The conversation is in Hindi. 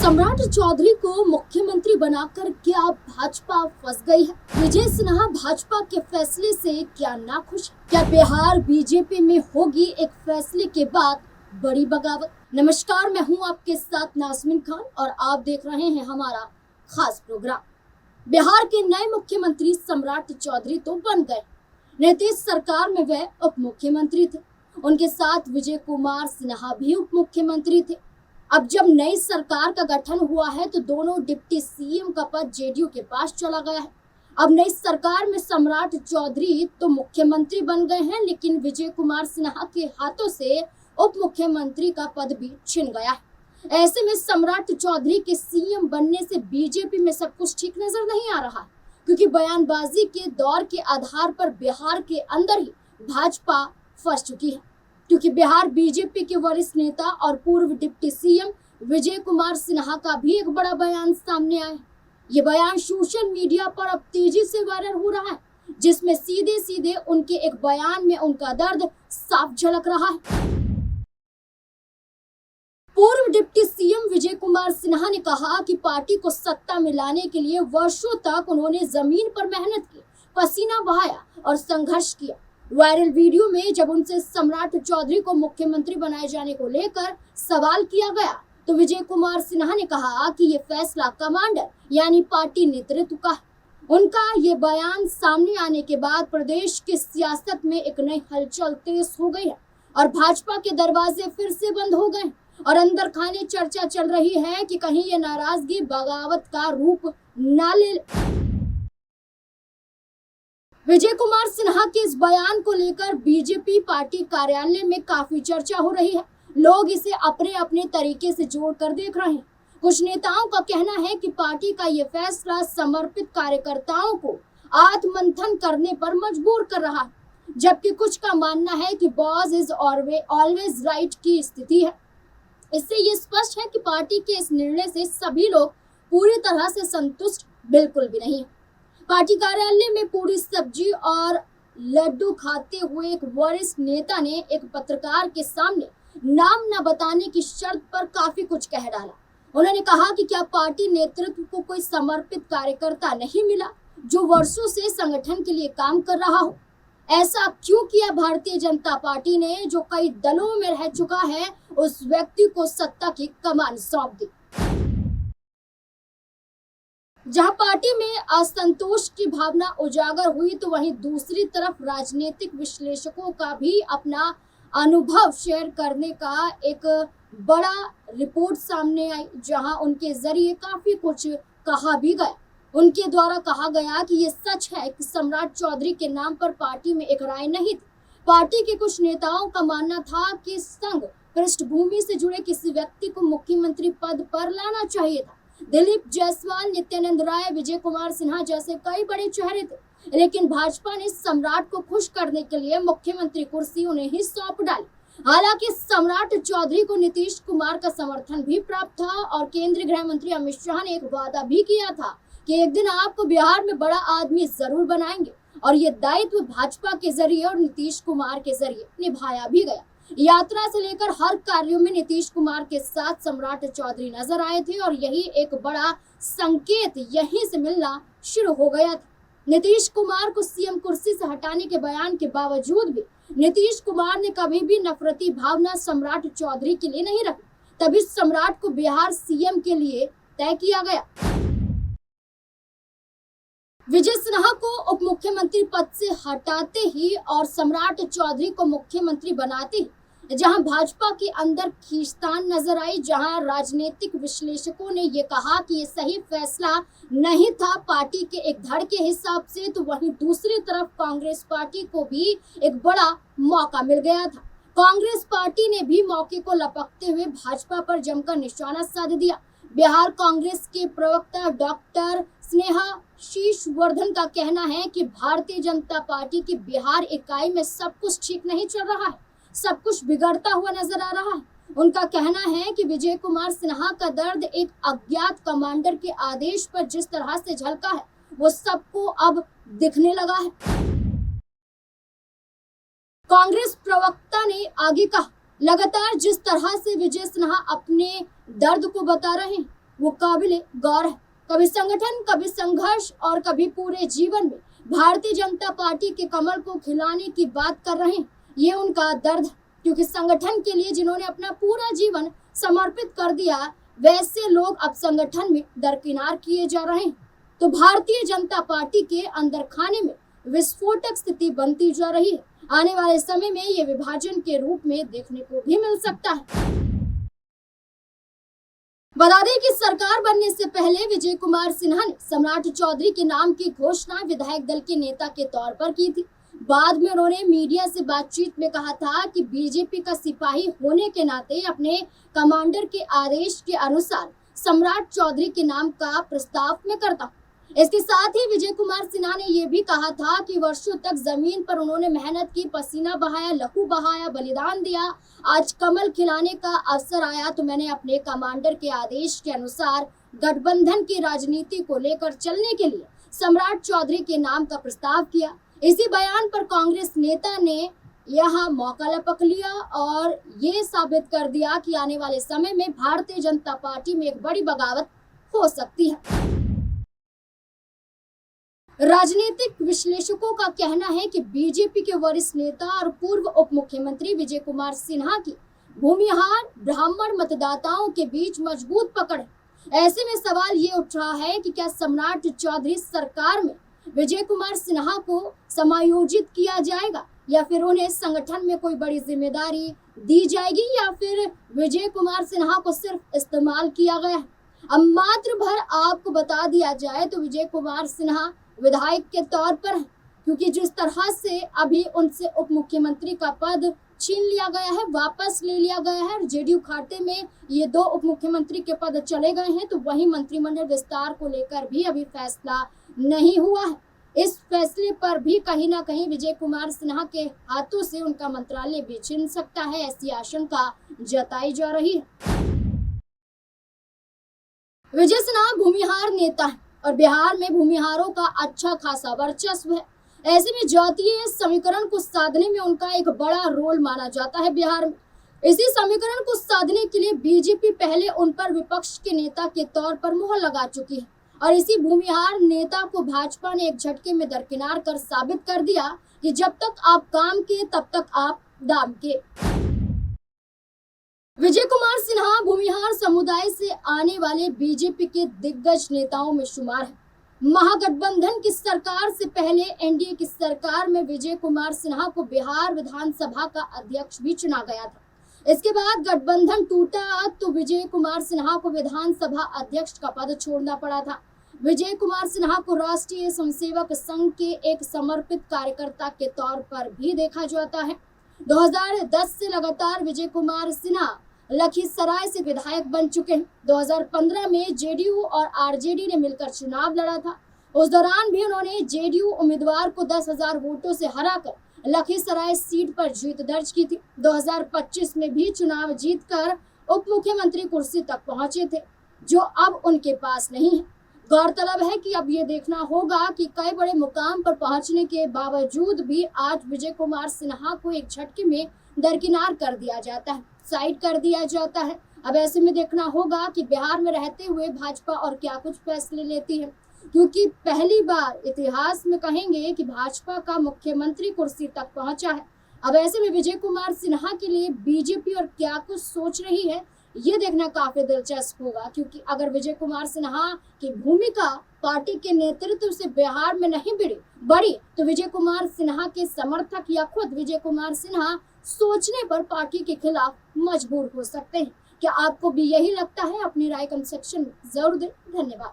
सम्राट चौधरी को मुख्यमंत्री बनाकर क्या भाजपा फंस गई है? विजय सिन्हा भाजपा के फैसले से क्या नाखुश है? क्या बिहार बीजेपी में होगी एक फैसले के बाद बड़ी बगावत? नमस्कार, मैं हूं आपके साथ नाज़मीन खान और आप देख रहे हैं हमारा खास प्रोग्राम। बिहार के नए मुख्यमंत्री सम्राट चौधरी तो बन गए। नीतीश सरकार में वह उप मुख्यमंत्री थे। उनके साथ विजय कुमार सिन्हा भी उप मुख्यमंत्री थे। अब जब नई सरकार का गठन हुआ है तो दोनों डिप्टी सीएम का पद जेडीयू के पास चला गया है। अब नई सरकार में सम्राट चौधरी तो मुख्यमंत्री बन गए हैं, लेकिन विजय कुमार सिन्हा के हाथों से उप मुख्यमंत्री का पद भी छिन गया है। ऐसे में सम्राट चौधरी के सीएम बनने से बीजेपी में सब कुछ ठीक नजर नहीं आ रहा, क्योंकि बयानबाजी के दौर के आधार पर बिहार के अंदर ही भाजपा फंस चुकी है। क्योंकि बिहार बीजेपी के वरिष्ठ नेता और पूर्व डिप्टी सीएम विजय कुमार सिन्हा का भी एक बड़ा बयान सामने आया है। ये बयान सोशल मीडिया पर अब तेजी से वायरल हो रहा है, जिसमें सीधे सीधे उनके एक बयान में उनका दर्द साफ झलक रहा है। पूर्व डिप्टी सीएम विजय कुमार सिन्हा ने कहा कि पार्टी को सत्ता में लाने के लिए वर्षों तक उन्होंने जमीन पर मेहनत की, पसीना बहाया और संघर्ष किया। वायरल वीडियो में जब उनसे सम्राट चौधरी को मुख्यमंत्री बनाए जाने को लेकर सवाल किया गया तो विजय कुमार सिन्हा ने कहा कि ये फैसला कमांडर यानी पार्टी नेतृत्व का है। उनका ये बयान सामने आने के बाद प्रदेश की सियासत में एक नई हलचल तेज हो गई है और भाजपा के दरवाजे फिर से बंद हो गए और अंदर खाने चर्चा चल रही है कि कहीं ये नाराजगी बगावत का रूप न ले। विजय कुमार सिन्हा के इस बयान को लेकर बीजेपी पार्टी कार्यालय में काफी चर्चा हो रही है। लोग इसे अपने अपने तरीके से जोड़कर देख रहे हैं। कुछ नेताओं का कहना है कि पार्टी का ये फैसला समर्पित कार्यकर्ताओं को आत्ममंथन करने पर मजबूर कर रहा है, जबकि कुछ का मानना है कि बॉस इज ऑलवेज राइट की स्थिति है। इससे ये स्पष्ट है कि पार्टी के इस निर्णय से सभी लोग पूरी तरह से संतुष्ट बिल्कुल भी नहीं है। पार्टी कार्यालय में पूरी सब्जी और लड्डू खाते हुए एक वरिष्ठ नेता ने एक पत्रकार के सामने नाम न बताने की शर्त पर काफी कुछ कह डाला। उन्होंने कहा कि क्या पार्टी नेतृत्व को कोई समर्पित कार्यकर्ता नहीं मिला जो वर्षों से संगठन के लिए काम कर रहा हो? ऐसा क्यों किया भारतीय जनता पार्टी ने, जो कई दलों में रह चुका है, उस व्यक्ति को सत्ता की कमान सौंप दी? जहां पार्टी में असंतोष की भावना उजागर हुई तो वहीं दूसरी तरफ राजनीतिक विश्लेषकों का भी अपना अनुभव शेयर करने का एक बड़ा रिपोर्ट सामने आई, जहां उनके जरिए काफी कुछ कहा भी गया। उनके द्वारा कहा गया कि ये सच है कि सम्राट चौधरी के नाम पर पार्टी में एक राय नहीं थी। पार्टी के कुछ नेताओं का मानना था कि संघ पृष्ठभूमि से जुड़े किसी व्यक्ति को मुख्यमंत्री पद पर लाना चाहिए था। दिलीप जायसवाल, नित्यानंद राय, विजय कुमार सिन्हा जैसे कई बड़े चेहरे थे, लेकिन भाजपा ने सम्राट को खुश करने के लिए मुख्यमंत्री कुर्सी उन्हें ही सौंप डाली। हालांकि सम्राट चौधरी को नीतीश कुमार का समर्थन भी प्राप्त था और केंद्रीय गृह मंत्री अमित शाह ने एक वादा भी किया था कि एक दिन आपको बिहार में बड़ा आदमी जरूर बनाएंगे, और ये दायित्व भाजपा के जरिए और नीतीश कुमार के जरिए निभाया भी गया। यात्रा से लेकर हर कार्यों में नीतीश कुमार के साथ सम्राट चौधरी नजर आए थे और यही एक बड़ा संकेत यहीं से मिलना शुरू हो गया था। नीतीश कुमार को सीएम कुर्सी से हटाने के बयान के बावजूद भी नीतीश कुमार ने कभी भी नफरती भावना सम्राट चौधरी के लिए नहीं रखी, तभी सम्राट को बिहार सीएम के लिए तय किया गया। विजय सिन्हा को उप मुख्यमंत्री पद से हटाते ही और सम्राट चौधरी को मुख्यमंत्री बनाते ही जहां भाजपा के अंदर खींचतान नजर आई, जहां राजनीतिक विश्लेषकों ने ये कहा कि ये सही फैसला नहीं था पार्टी के एक धड़ के हिसाब से, तो वहीं दूसरी तरफ कांग्रेस पार्टी को भी एक बड़ा मौका मिल गया था। कांग्रेस पार्टी ने भी मौके को लपकते हुए भाजपा पर जमकर निशाना साध दिया। बिहार कांग्रेस के प्रवक्ता डॉक्टर स्नेहा शीर्षवर्धन का कहना है कि भारतीय जनता पार्टी की बिहार इकाई में सब कुछ ठीक नहीं चल रहा है, सब कुछ बिगड़ता हुआ नजर आ रहा है। उनका कहना है कि विजय कुमार सिन्हा का दर्द एक अज्ञात कमांडर के आदेश पर जिस तरह से झलका है, वो सबको अब दिखने लगा है। कांग्रेस प्रवक्ता ने आगे कहा, लगातार जिस तरह से विजय सिन्हा अपने दर्द को बता रहे हैं, वो काबिले गौर है। कभी संगठन, कभी संघर्ष और कभी पूरे जीवन में भारतीय जनता पार्टी के कमल को खिलाने की बात कर रहे हैं। ये उनका दर्द है, क्योंकि संगठन के लिए जिन्होंने अपना पूरा जीवन समर्पित कर दिया, वैसे लोग अब संगठन में दरकिनार किए जा रहे हैं। तो भारतीय जनता पार्टी के अंदर खाने में विस्फोटक स्थिति बनती जा रही है। आने वाले समय में ये विभाजन के रूप में देखने को भी मिल सकता है। बता दें कि सरकार बनने से पहले विजय कुमार सिन्हा ने सम्राट चौधरी के नाम की घोषणा विधायक दल के नेता के तौर पर की थी। बाद में उन्होंने मीडिया से बातचीत में कहा था कि बीजेपी का सिपाही होने के नाते अपने कमांडर के आदेश के अनुसार सम्राट चौधरी के नाम का प्रस्ताव में करता हूं। इसके साथ ही विजय कुमार सिन्हा ने यह भी कहा था कि वर्षों तक जमीन पर उन्होंने मेहनत की, पसीना बहाया, लहू बहाया, बलिदान दिया। आज कमल खिलाने का अवसर आया तो मैंने अपने कमांडर के आदेश के अनुसार गठबंधन की राजनीति को लेकर चलने के लिए सम्राट चौधरी के नाम का प्रस्ताव किया। इसी बयान पर कांग्रेस नेता ने यह मौका लपक लिया और ये साबित कर दिया कि आने वाले समय में भारतीय जनता पार्टी में एक बड़ी बगावत हो सकती है। राजनीतिक विश्लेषकों का कहना है कि बीजेपी के वरिष्ठ नेता और पूर्व उप मुख्यमंत्री विजय कुमार सिन्हा की भूमिहार ब्राह्मण मतदाताओं के बीच मजबूत पकड़ है। ऐसे में सवाल ये उठ रहा है कि क्या सम्राट चौधरी सरकार में विजय कुमार सिन्हा को समायोजित किया जाएगा, या फिर उन्हें संगठन में कोई बड़ी जिम्मेदारी दी जाएगी, या फिर विजय कुमार सिन्हा को सिर्फ इस्तेमाल किया गया है। अब मात्र भर आपको बता दिया जाए तो विजय कुमार सिन्हा विधायक के तौर पर है, क्योंकि जिस तरह से अभी उनसे उप मुख्यमंत्री का पद छीन लिया गया है, वापस ले लिया गया है, जेडीयू खाते में ये 2 उप मुख्यमंत्री के पद चले गए हैं, तो वही मंत्रिमंडल विस्तार को लेकर भी अभी फैसला नहीं हुआ है। इस फैसले पर भी कहीं ना कहीं विजय कुमार सिन्हा के हाथों से उनका मंत्रालय भी छिन सकता है, ऐसी आशंका जताई जा रही है। विजय सिन्हा भूमिहार नेता है और बिहार में भूमिहारों का अच्छा खासा वर्चस्व है। ऐसे में जातीय समीकरण को साधने में उनका एक बड़ा रोल माना जाता है बिहार में। इसी समीकरण को साधने के लिए बीजेपी पहले उन पर विपक्ष के नेता के तौर पर मुहर लगा चुकी है और इसी भूमिहार नेता को भाजपा ने एक झटके में दरकिनार कर साबित कर दिया कि जब तक आप काम के तब तक आप दाम के। विजय कुमार सिन्हा भूमिहार समुदाय से आने वाले बीजेपी के दिग्गज नेताओं में शुमार है। महागठबंधन की सरकार से पहले एनडीए की सरकार में विजय कुमार सिन्हा को बिहार विधानसभा का अध्यक्ष भी चुना गया था। इसके बाद गठबंधन टूटा तो विजय कुमार सिन्हा को विधानसभा अध्यक्ष का पद छोड़ना पड़ा था। विजय कुमार सिन्हा को राष्ट्रीय स्वयंसेवक संघ के एक समर्पित कार्यकर्ता के तौर पर भी देखा जाता है। 2010 से लगातार विजय कुमार सिन्हा लखीसराय से विधायक बन चुके हैं। 2015 में जेडीयू और आरजेडी ने मिलकर चुनाव लड़ा था। उस दौरान भी उन्होंने जेडीयू उम्मीदवार को 10,000 वोटों से हराकर लखीसराय सीट पर जीत दर्ज की थी। 2025 में भी चुनाव जीतकर उप मुख्यमंत्री कुर्सी तक पहुंचे थे, जो अब उनके पास नहीं है। गौरतलब है कि अब ये देखना होगा कि कई बड़े मुकाम पर पहुंचने के बावजूद भी आज विजय कुमार सिन्हा को एक झटके में दरकिनार कर दिया जाता है, साइड कर दिया जाता है। अब ऐसे में देखना होगा कि बिहार में रहते हुए भाजपा और क्या कुछ फैसले लेती है, क्योंकि पहली बार इतिहास में कहेंगे कि भाजपा का मुख्यमंत्री कुर्सी तक पहुंचा है। अब ऐसे में विजय कुमार सिन्हा के लिए बीजेपी और क्या कुछ सोच रही है, ये देखना काफी दिलचस्प होगा, क्योंकि अगर विजय कुमार सिन्हा की भूमिका पार्टी के नेतृत्व से बिहार में नहीं बढ़ी तो विजय कुमार सिन्हा के समर्थक या खुद विजय कुमार सिन्हा सोचने पर पार्टी के खिलाफ मजबूर हो सकते हैं। क्या आपको भी यही लगता है? अपनी राय कमेंट सेक्शन में जरूर दें। धन्यवाद।